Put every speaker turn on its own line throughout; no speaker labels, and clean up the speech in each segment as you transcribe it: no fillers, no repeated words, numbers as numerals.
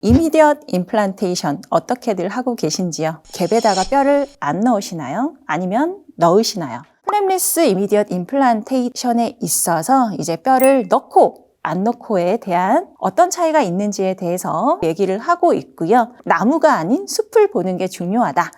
이미디엇 임플란테이션 어떻게들 하고 계신지요? 갭에다가 뼈를 안 넣으시나요? 아니면 넣으시나요? 플랩리스 이미디엇 임플란테이션에 있어서 이제 뼈를 넣고 안 넣고에 대한 어떤 차이가 있는지에 대해서 얘기를 하고 있고요. 나무가 아닌 숲을 보는 게 중요하다.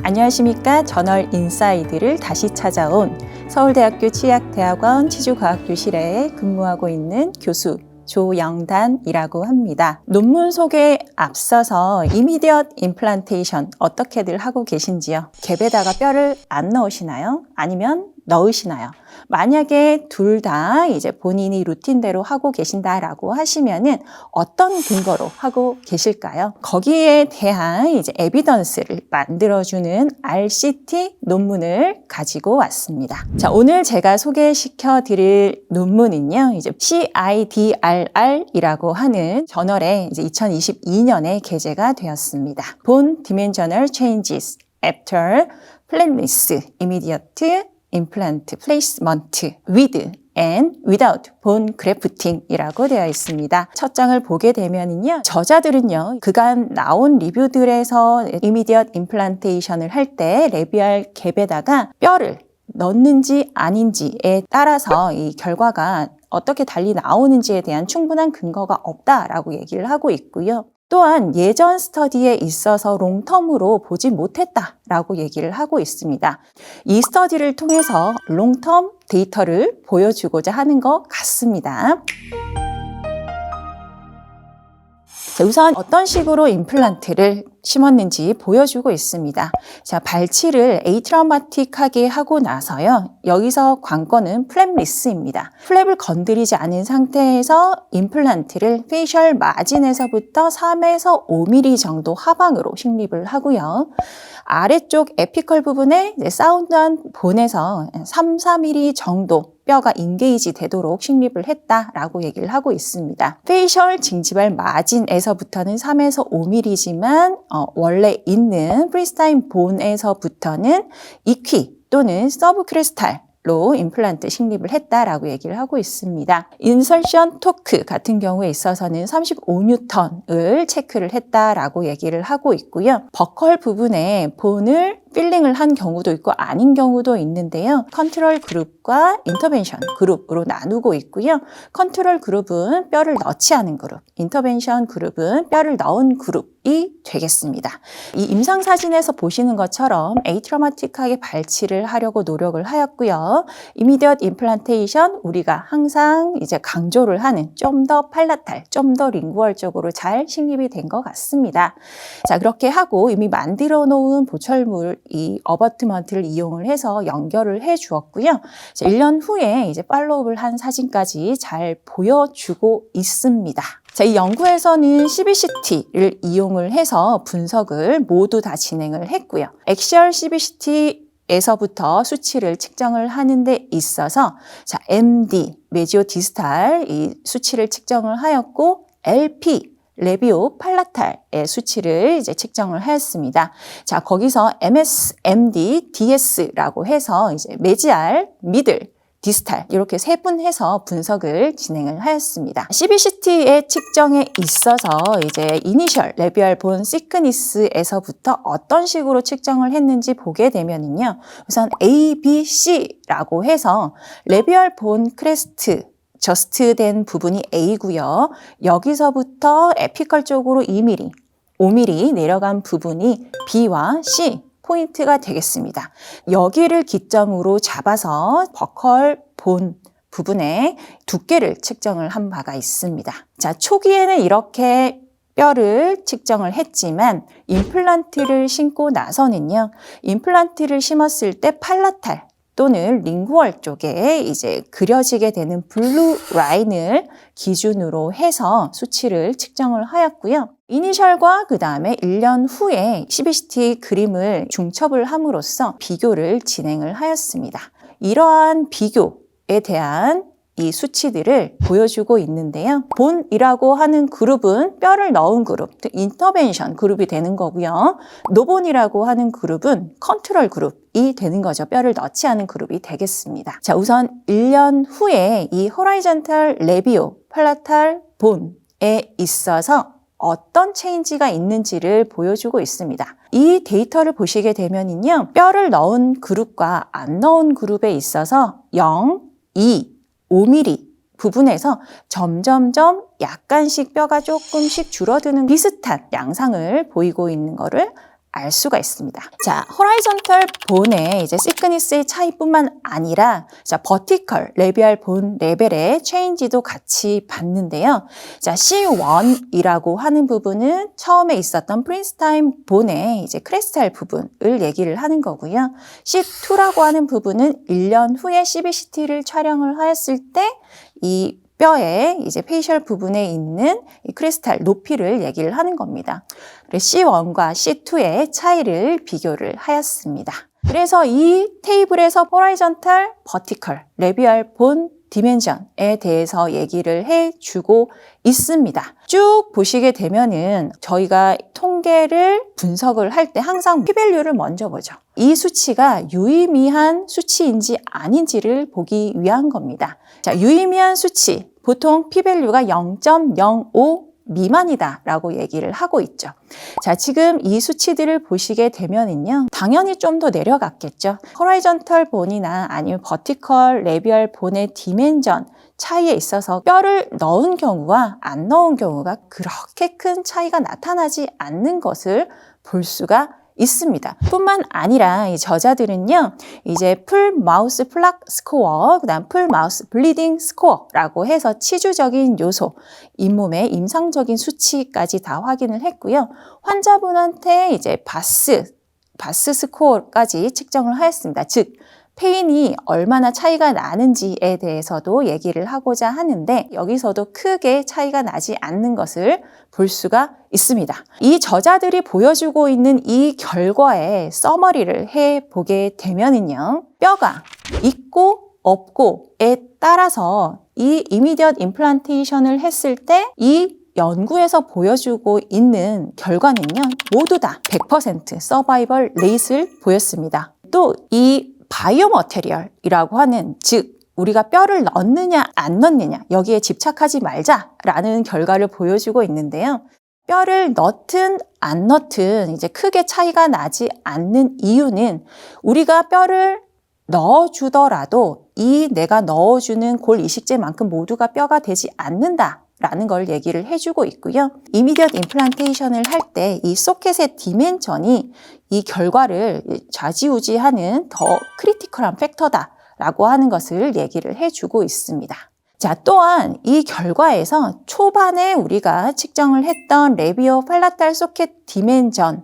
안녕하십니까. 저널 인사이드를 다시 찾아온 서울대학교 치의학대학원 치주과학교실에 근무하고 있는 교수 조영단이라고 합니다. 논문 소개에 앞서서 이미디엇 임플란테이션 어떻게들 하고 계신지요? 갭에다가 뼈를 안 넣으시나요? 아니면 넣으시나요? 만약에 둘 다 이제 본인이 루틴대로 하고 계신다라고 하시면은 어떤 근거로 하고 계실까요? 거기에 대한 이제 에비던스를 만들어주는 RCT 논문을 가지고 왔습니다. 자, 오늘 제가 소개시켜 드릴 논문은요, 이제 CIDRR이라고 하는 저널에 이제 2022년에 게재가 되었습니다. Bone Dimensional Changes After Plateless Immediate 임플란트 플레이스먼트 with and without bone grafting 이라고 되어 있습니다. 첫 장을 보게 되면은요, 저자들은요, 그간 나온 리뷰들에서 이미디엇 임플란테이션을 할 때 레비알 갭에다가 뼈를 넣는지 아닌지에 따라서 이 결과가 어떻게 달리 나오는지에 대한 충분한 근거가 없다라고 얘기를 하고 있고요. 또한 예전 스터디에 있어서 롱텀으로 보지 못했다라고 얘기를 하고 있습니다. 이 스터디를 통해서 롱텀 데이터를 보여주고자 하는 것 같습니다. 자, 우선 어떤 식으로 임플란트를 심었는지 보여주고 있습니다. 자, 발치를 에이트라우마틱하게 하고 나서요, 여기서 관건은 플랩리스입니다. 플랩을 건드리지 않은 상태에서 임플란트를 페이셜 마진에서부터 3에서 5mm 정도 하방으로 식립을 하고요. 아래쪽 에피컬 부분에 사운드한 본에서 3, 4mm 정도 뼈가 인게이지 되도록 식립을 했다라고 얘기를 하고 있습니다. 페이셜 징지발 마진에서부터는 3에서 5mm지만 원래 있는 프리스타인 본에서부터는 이퀴 또는 서브크레스탈로 임플란트 식립을 했다라고 얘기를 하고 있습니다. 인설션 토크 같은 경우에 있어서는 35N을 체크를 했다라고 얘기를 하고 있고요. 버컬 부분에 본을 필링을 한 경우도 있고 아닌 경우도 있는데요. 컨트롤 그룹과 인터벤션 그룹으로 나누고 있고요. 컨트롤 그룹은 뼈를 넣지 않은 그룹, 인터벤션 그룹은 뼈를 넣은 그룹이 되겠습니다. 이 임상 사진에서 보시는 것처럼 에이트라우마틱하게 발치를 하려고 노력을 하였고요. 이미디엇 임플란테이션, 우리가 항상 이제 강조를 하는 좀 더 팔라탈, 좀 더 링구얼적으로 잘 식립이 된 것 같습니다. 자, 그렇게 하고 이미 만들어 놓은 보철물 이 어버트먼트를 이용을 해서 연결을 해 주었고요. 1년 후에 이제 팔로우업을 한 사진까지 잘 보여주고 있습니다. 자, 이 연구에서는 CBCT를 이용을 해서 분석을 모두 다 진행을 했고요. 엑시얼 CBCT 에서부터 수치를 측정을 하는 데 있어서 자, MD, 메지오 디스탈 이 수치를 측정을 하였고 LP, 레비오 팔라탈의 수치를 이제 측정을 하였습니다. 자, 거기서 MSMD, DS라고 해서 이제 메지알, 미들, 디스탈 이렇게 세 분 해서 분석을 진행을 하였습니다. CBCT의 측정에 있어서 이제 이니셜 레비얼 본 시크니스에서부터 어떤 식으로 측정을 했는지 보게 되면은요, 우선 A, B, C라고 해서 레비얼 본 크레스트 저스트된 부분이 A고요. 여기서부터 에피컬 쪽으로 2mm, 5mm 내려간 부분이 B와 C 포인트가 되겠습니다. 여기를 기점으로 잡아서 버컬 본 부분의 두께를 측정을 한 바가 있습니다. 자, 초기에는 이렇게 뼈를 측정을 했지만 임플란트를 심고 나서는요, 임플란트를 심었을 때 팔라탈 또는 링구얼 쪽에 이제 그려지게 되는 블루 라인을 기준으로 해서 수치를 측정을 하였고요. 이니셜과 그 다음에 1년 후에 CBCT 그림을 중첩을 함으로써 비교를 진행을 하였습니다. 이러한 비교에 대한 이 수치들을 보여주고 있는데요. 본이라고 하는 그룹은 뼈를 넣은 그룹, 인터벤션 그룹이 되는 거고요. 노본이라고 하는 그룹은 컨트롤 그룹이 되는 거죠. 뼈를 넣지 않은 그룹이 되겠습니다. 자, 우선 1년 후에 이 호라이전탈 레비오 팔라탈 본에 있어서 어떤 체인지가 있는지를 보여주고 있습니다. 이 데이터를 보시게 되면요. 뼈를 넣은 그룹과 안 넣은 그룹에 있어서 0, 2, 5mm 부분에서 점점점 약간씩 뼈가 조금씩 줄어드는 비슷한 양상을 보이고 있는 것을 알 수가 있습니다. 자, 호라이전털 본의 이제 시크니스의 차이뿐만 아니라 자, 버티컬 레비알 본 레벨의 체인지도 같이 봤는데요. 자, C1이라고 하는 부분은 처음에 있었던 프린스타인 본의 이제 크레스탈 부분을 얘기를 하는 거고요. C2라고 하는 부분은 1년 후에 CBCT를 촬영을 하였을 때 이 뼈의 이제 페이셜 부분에 있는 이 크리스탈 높이를 얘기를 하는 겁니다. C1과 C2의 차이를 비교를 하였습니다. 그래서 이 테이블에서 호라이전탈, 버티컬, 레비알 본 디멘전에 대해서 얘기를 해주고 있습니다. 쭉 보시게 되면은 저희가 통계를 분석을 할 때 항상 P-밸류를 먼저 보죠. 이 수치가 유의미한 수치인지 아닌지를 보기 위한 겁니다. 자, 유의미한 수치, 보통 P-밸류가 0.05 미만이다 라고 얘기를 하고 있죠. 자, 지금 이 수치들을 보시게 되면은요, 당연히 좀 더 내려갔겠죠. 호라이전털 본이나 아니면 버티컬 레비얼 본의 디멘전 차이에 있어서 뼈를 넣은 경우와 안 넣은 경우가 그렇게 큰 차이가 나타나지 않는 것을 볼 수가 있습니다. 뿐만 아니라 이 저자들은요, 이제 풀 마우스 플락 스코어, 그다음 풀 마우스 블리딩 스코어라고 해서 치주적인 요소, 잇몸의 임상적인 수치까지 다 확인을 했고요. 환자분한테 이제 바스 스코어까지 측정을 하였습니다. 즉, 페인이 얼마나 차이가 나는지에 대해서도 얘기를 하고자 하는데 여기서도 크게 차이가 나지 않는 것을 볼 수가 있습니다. 이 저자들이 보여주고 있는 이 결과의 서머리를 해보게 되면은요. 뼈가 있고 없고에 따라서 이 이미디엇 임플란테이션을 했을 때 이 연구에서 보여주고 있는 결과는요. 모두 다 100% 서바이벌 레이트를 보였습니다. 또이 바이오 머테리얼이라고 하는 즉 우리가 뼈를 넣느냐 안 넣느냐 여기에 집착하지 말자라는 결과를 보여주고 있는데요. 뼈를 넣든 안 넣든 이제 크게 차이가 나지 않는 이유는 우리가 뼈를 넣어주더라도 이 내가 넣어주는 골 이식제만큼 모두가 뼈가 되지 않는다. 라는 걸 얘기를 해주고 있고요. 이미디엇 임플란테이션을 할 때 이 소켓의 디멘전이 이 결과를 좌지우지하는 더 크리티컬한 팩터다라고 하는 것을 얘기를 해주고 있습니다. 자, 또한 이 결과에서 초반에 우리가 측정을 했던 레비오 팔라탈 소켓 디멘전이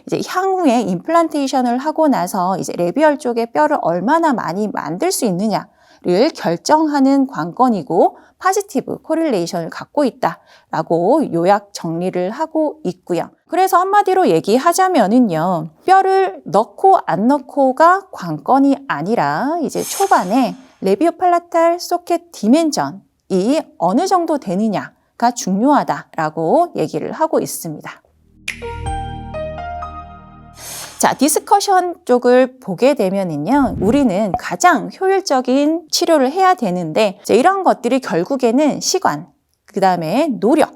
이제 향후에 임플란테이션을 하고 나서 이제 레비얼 쪽에 뼈를 얼마나 많이 만들 수 있느냐를 결정하는 관건이고 파지티브 코릴레이션을 갖고 있다라고 요약 정리를 하고 있고요. 그래서 한마디로 얘기하자면은요, 뼈를 넣고 안 넣고가 관건이 아니라 이제 초반에 레비오팔라탈 소켓 디멘전이 어느 정도 되느냐가 중요하다라고 얘기를 하고 있습니다. 자, 디스커션 쪽을 보게 되면은요, 우리는 가장 효율적인 치료를 해야 되는데, 이제 이런 것들이 결국에는 시간, 그 다음에 노력,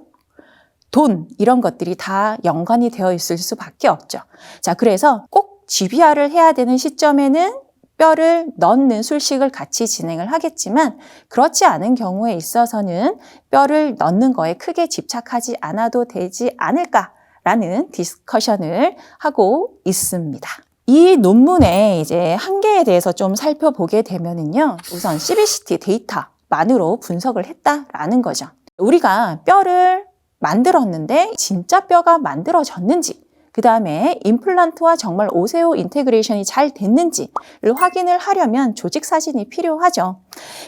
돈, 이런 것들이 다 연관이 되어 있을 수밖에 없죠. 자, 그래서 꼭 GBR을 해야 되는 시점에는 뼈를 넣는 술식을 같이 진행을 하겠지만, 그렇지 않은 경우에 있어서는 뼈를 넣는 거에 크게 집착하지 않아도 되지 않을까? 라는 디스커션을 하고 있습니다. 이 논문의 이제 한계에 대해서 좀 살펴보게 되면은요, 우선 CBCT 데이터만으로 분석을 했다라는 거죠. 우리가 뼈를 만들었는데 진짜 뼈가 만들어졌는지 그 다음에 임플란트와 정말 오세오 인테그레이션이 잘 됐는지를 확인을 하려면 조직 사진이 필요하죠.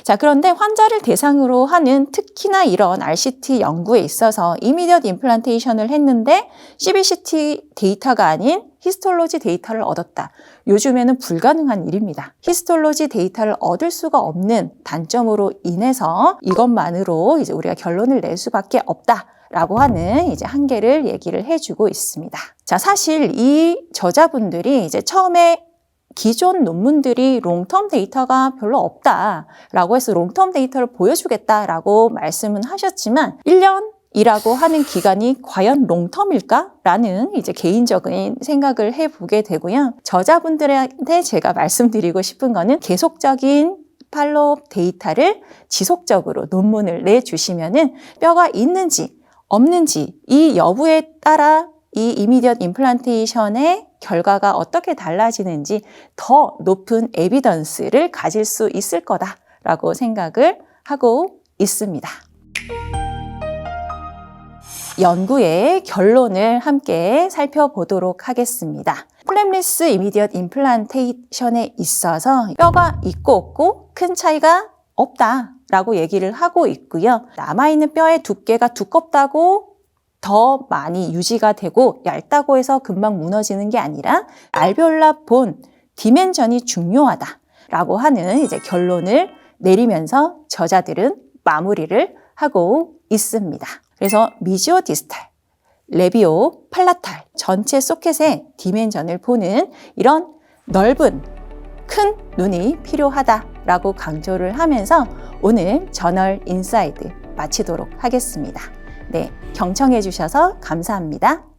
자, 그런데 환자를 대상으로 하는 특히나 이런 RCT 연구에 있어서 이미디엇 임플란테이션을 했는데 CBCT 데이터가 아닌 히스톨로지 데이터를 얻었다. 요즘에는 불가능한 일입니다. 히스톨로지 데이터를 얻을 수가 없는 단점으로 인해서 이것만으로 이제 우리가 결론을 낼 수밖에 없다. 라고 하는 이제 한계를 얘기를 해주고 있습니다. 자, 사실 이 저자분들이 이제 처음에 기존 논문들이 롱텀 데이터가 별로 없다라고 해서 롱텀 데이터를 보여주겠다라고 말씀은 하셨지만 1년이라고 하는 기간이 과연 롱텀일까라는 이제 개인적인 생각을 해보게 되고요. 저자분들한테 제가 말씀드리고 싶은 거는 계속적인 팔로업 데이터를 지속적으로 논문을 내주시면은 뼈가 있는지 없는지 이 여부에 따라 이 이미디엇 임플란테이션의 결과가 어떻게 달라지는지 더 높은 에비던스를 가질 수 있을 거다라고 생각을 하고 있습니다. 연구의 결론을 함께 살펴보도록 하겠습니다. 플랩리스 이미디엇 임플란테이션에 있어서 뼈가 있고 없고 큰 차이가 없다라고 얘기를 하고 있고요. 남아있는 뼈의 두께가 두껍다고 더 많이 유지가 되고 얇다고 해서 금방 무너지는 게 아니라 알베올라 본 디멘전이 중요하다라고 하는 이제 결론을 내리면서 저자들은 마무리를 하고 있습니다. 그래서 미지오 디스탈, 레비오 팔라탈 전체 소켓의 디멘전을 보는 이런 넓은 큰 눈이 필요하다라고 강조를 하면서 오늘 저널 인사이드 마치도록 하겠습니다. 네, 경청해 주셔서 감사합니다.